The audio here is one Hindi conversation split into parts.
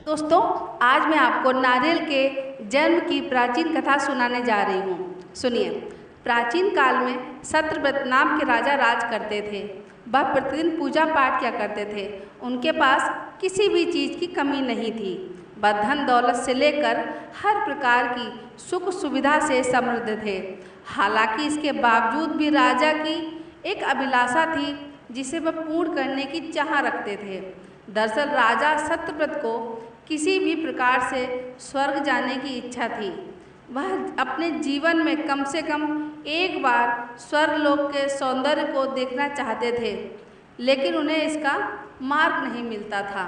दोस्तों, आज मैं आपको नारियल के जन्म की प्राचीन कथा सुनाने जा रही हूँ। सुनिए। प्राचीन काल में सत्यव्रत नाम के राजा राज करते थे। वह प्रतिदिन पूजा पाठ किया करते थे। उनके पास किसी भी चीज़ की कमी नहीं थी। वह धन दौलत से लेकर हर प्रकार की सुख सुविधा से समृद्ध थे। हालांकि इसके बावजूद भी राजा की एक अभिलाषा थी जिसे वह पूर्ण करने की चाह रखते थे। दरअसल राजा सत्यव्रत को किसी भी प्रकार से स्वर्ग जाने की इच्छा थी। वह अपने जीवन में कम से कम एक बार स्वर्गलोक के सौंदर्य को देखना चाहते थे, लेकिन उन्हें इसका मार्ग नहीं मिलता था।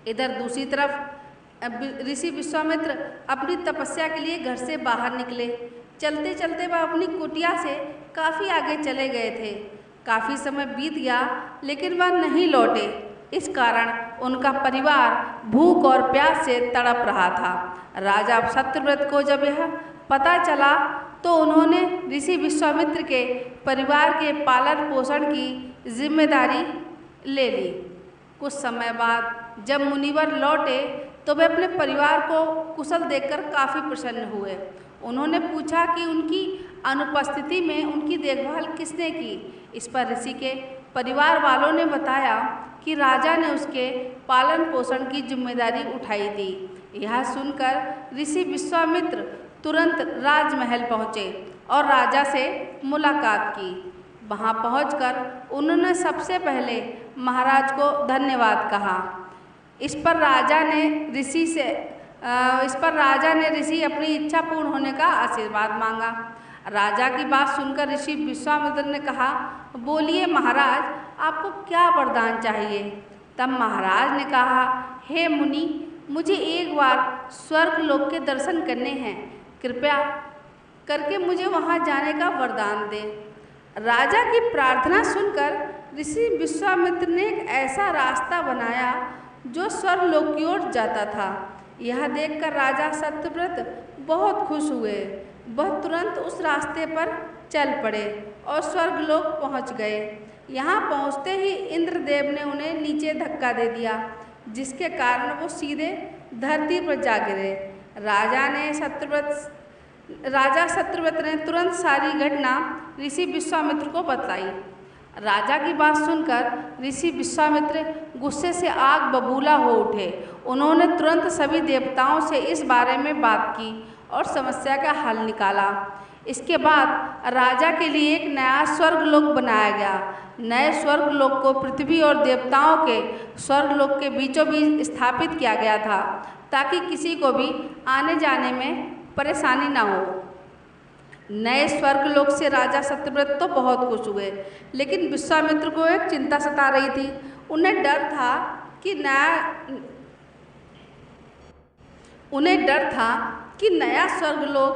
इधर दूसरी तरफ ऋषि विश्वामित्र अपनी तपस्या के लिए घर से बाहर निकले। चलते चलते वह अपनी कुटिया से काफ़ी आगे चले गए थे। काफ़ी समय बीत गया, लेकिन वह नहीं लौटे। इस कारण उनका परिवार भूख और प्यास से तड़प रहा था। राजा सत्यव्रत को जब यह पता चला तो उन्होंने ऋषि विश्वामित्र के परिवार के पालन पोषण की जिम्मेदारी ले ली। कुछ समय बाद जब मुनिवर लौटे तो वे अपने परिवार को कुशल देखकर काफ़ी प्रसन्न हुए। उन्होंने पूछा कि उनकी अनुपस्थिति में उनकी देखभाल किसने की। इस पर ऋषि के परिवार वालों ने बताया कि राजा ने उसके पालन पोषण की जिम्मेदारी उठाई थी। यह सुनकर ऋषि विश्वामित्र तुरंत राजमहल पहुँचे और राजा से मुलाकात की। वहाँ पहुंचकर उन्होंने सबसे पहले महाराज को धन्यवाद कहा। इस पर राजा ने ऋषि अपनी इच्छा पूर्ण होने का आशीर्वाद मांगा। राजा की बात सुनकर ऋषि विश्वामित्र ने कहा, बोलिए महाराज, आपको क्या वरदान चाहिए। तब महाराज ने कहा, हे मुनि, मुझे एक बार स्वर्गलोक के दर्शन करने हैं। कृपया करके मुझे वहां जाने का वरदान दें। राजा की प्रार्थना सुनकर ऋषि विश्वामित्र ने एक ऐसा रास्ता बनाया जो स्वर्गलोक की ओर जाता था। यह देखकर राजा सत्यव्रत बहुत खुश हुए। वह तुरंत उस रास्ते पर चल पड़े और स्वर्गलोक पहुंच गए। यहाँ पहुँचते ही इंद्रदेव ने उन्हें नीचे धक्का दे दिया, जिसके कारण वो सीधे धरती पर जा गिरे। राजा सत्यव्रत ने तुरंत सारी घटना ऋषि विश्वामित्र को बताई। राजा की बात सुनकर ऋषि विश्वामित्र गुस्से से आग बबूला हो उठे। उन्होंने तुरंत सभी देवताओं से इस बारे में बात की और समस्या का हल निकाला। इसके बाद राजा के लिए एक नया स्वर्गलोक बनाया गया। नए स्वर्गलोक को पृथ्वी और देवताओं के स्वर्गलोक के बीचों बीच स्थापित किया गया था, ताकि किसी को भी आने जाने में परेशानी ना हो। नए स्वर्गलोक से राजा सत्यव्रत तो बहुत खुश हुए, लेकिन विश्वामित्र को एक चिंता सता रही थी। उन्हें डर था कि नया स्वर्गलोक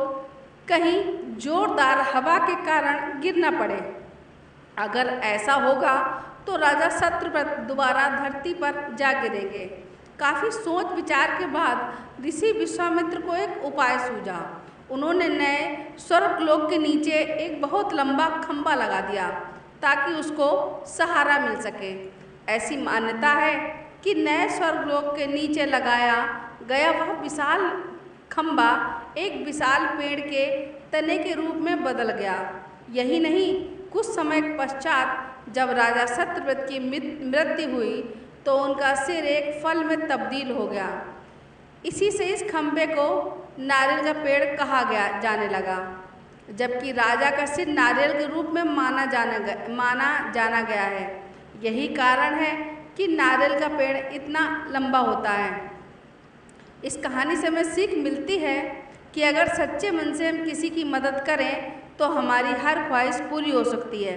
कहीं जोरदार हवा के कारण गिर न पड़े। अगर ऐसा होगा तो राजा सत्यव्रत दोबारा धरती पर जा गिरेंगे। काफ़ी सोच विचार के बाद ऋषि विश्वामित्र को एक उपाय सूझा। उन्होंने नए स्वर्गलोक के नीचे एक बहुत लंबा खंभा लगा दिया, ताकि उसको सहारा मिल सके। ऐसी मान्यता है कि नए स्वर्गलोक के नीचे लगाया गया वह विशाल खंभा एक विशाल पेड़ के तने के रूप में बदल गया। यही नहीं, कुछ समय पश्चात जब राजा सत्यव्रत की मृत्यु हुई तो उनका सिर एक फल में तब्दील हो गया। इसी से इस खंभे को नारियल का पेड़ कहा जाने लगा, जबकि राजा का सिर नारियल के रूप में माना जाना गया है। यही कारण है कि नारियल का पेड़ इतना लंबा होता है। इस कहानी से हमें सीख मिलती है कि अगर सच्चे मन से हम किसी की मदद करें तो हमारी हर ख्वाहिश पूरी हो सकती है।